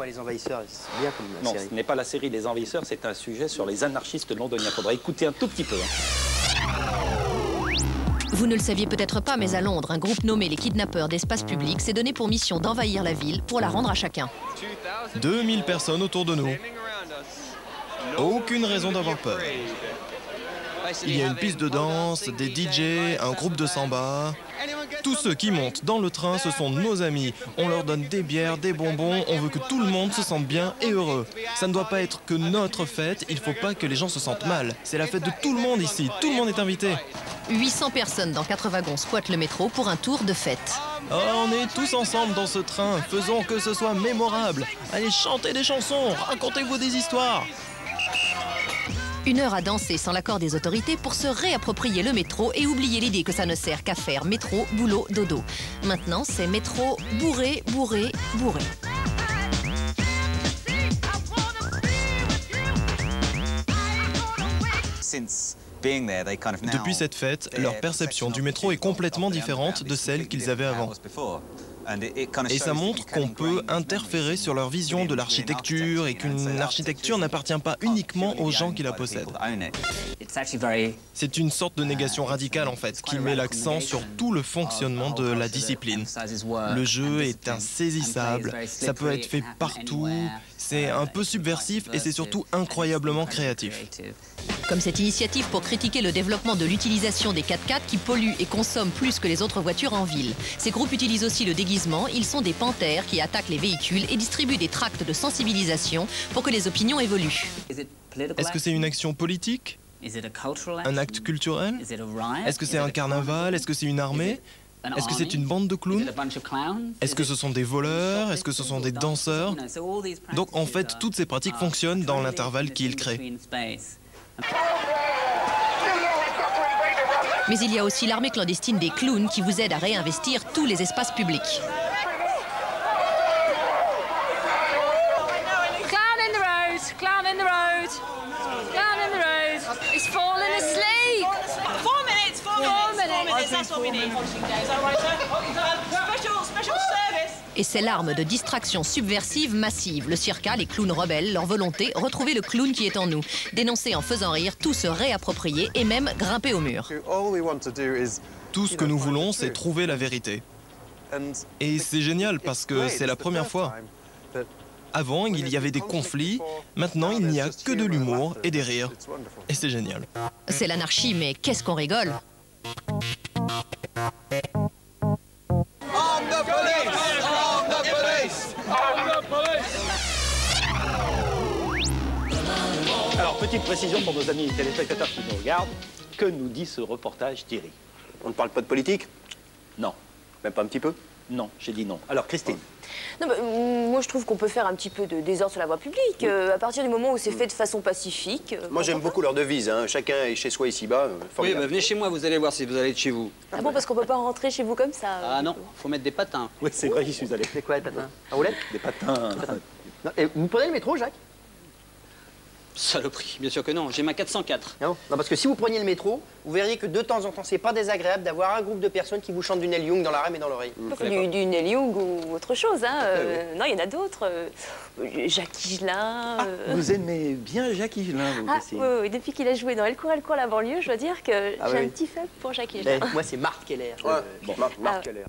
Moi, les envahisseurs, c'est bien comme Non, série. ce n'est pas la série Les Envahisseurs, c'est un sujet sur les anarchistes londoniens. Il faudra écouter un tout petit peu. Vous ne le saviez peut-être pas, mais à Londres, un groupe nommé les Kidnappeurs d'Espace Public s'est donné pour mission d'envahir la ville pour la rendre à chacun. 2000 personnes autour de nous. Aucune raison d'avoir peur. Il y a une piste de danse, des DJ, un groupe de samba. Tous ceux qui montent dans le train, ce sont nos amis. On leur donne des bières, des bonbons, on veut que tout le monde se sente bien et heureux. Ça ne doit pas être que notre fête, il ne faut pas que les gens se sentent mal. C'est la fête de tout le monde ici, tout le monde est invité. 800 personnes dans 4 wagons squattent le métro pour un tour de fête. Oh, on est tous ensemble dans ce train, faisons que ce soit mémorable. Allez, chantez des chansons, racontez-vous des histoires. 1 heure à danser sans l'accord des autorités pour se réapproprier le métro et oublier l'idée que ça ne sert qu'à faire métro, boulot, dodo. Maintenant, c'est métro bourré, bourré, bourré. Depuis cette fête, leur perception du métro est complètement différente de celle qu'ils avaient avant. Et ça montre qu'on peut interférer sur leur vision de l'architecture et qu'une architecture n'appartient pas uniquement aux gens qui la possèdent. C'est une sorte de négation radicale en fait, qui met l'accent sur tout le fonctionnement de la discipline. Le jeu est insaisissable, ça peut être fait partout, c'est un peu subversif et c'est surtout incroyablement créatif. Comme cette initiative pour critiquer le développement de l'utilisation des 4x4 qui polluent et consomment plus que les autres voitures en ville. Ces groupes utilisent aussi le déguisement, ils sont des panthères qui attaquent les véhicules et distribuent des tracts de sensibilisation pour que les opinions évoluent. Est-ce que c'est une action politique? Un acte culturel? Est-ce que c'est un carnaval? Est-ce que c'est une armée? Est-ce que c'est une bande de clowns? Est-ce que ce sont des voleurs? Est-ce que ce sont des danseurs? Donc en fait, toutes ces pratiques fonctionnent dans l'intervalle qu'ils créent. Mais il y a aussi l'armée clandestine des clowns qui vous aide à réinvestir tous les espaces publics. Clown in the road, clown in the road, clown in the road. He's fallen asleep. 4 minutes, 4 minutes, that's what we need. Is that right, sir? Special service. Et c'est l'arme de distraction subversive massive. Le circa, les clowns rebelles, leur volonté, retrouver le clown qui est en nous. Dénoncer en faisant rire, tout se réapproprier et même grimper au mur. Tout ce que nous voulons, c'est trouver la vérité. Et c'est génial parce que c'est la première fois. Avant, il y avait des conflits. Maintenant, il n'y a que de l'humour et des rires. Et c'est génial. C'est l'anarchie, mais qu'est-ce qu'on rigole! Alors, petite précision pour nos amis téléspectateurs qui nous regardent. Que nous dit ce reportage, Thierry? On ne parle pas de politique? Non. Même pas un petit peu? Non, j'ai dit non. Alors, Christine? Non, bah, moi, je trouve qu'on peut faire un petit peu de désordre sur la voie publique. À partir du moment où c'est fait de façon pacifique. Moi, j'aime beaucoup leur devise. Hein. Chacun est chez soi ici-bas. Oui, bah, venez chez moi, vous allez voir si vous allez de chez vous. Ah bon, parce qu'on peut pas rentrer chez vous comme ça. Ah non, faut mettre des patins. Oui, c'est vrai, j'y suis allé. C'est quoi, les patins? À roulettes? Des patins. Non, et vous prenez le métro, Jacques? Saloperie, bien sûr que non, j'ai ma 404. Non, parce que si vous preniez le métro, vous verriez que de temps en temps, c'est pas désagréable d'avoir un groupe de personnes qui vous chantent du Neil Young dans la rame et dans l'oreille. Du Neil Young ou autre chose, hein. Non, il y en a d'autres. Jacques Higelin. Vous aimez bien Jacques Higelin, vous, Christine? Oui, depuis qu'il a joué dans Elle court, la banlieue, je dois dire que j'ai un petit faible pour Jacques Higelin. Moi, c'est Marc Keller. Bon, Marc Keller.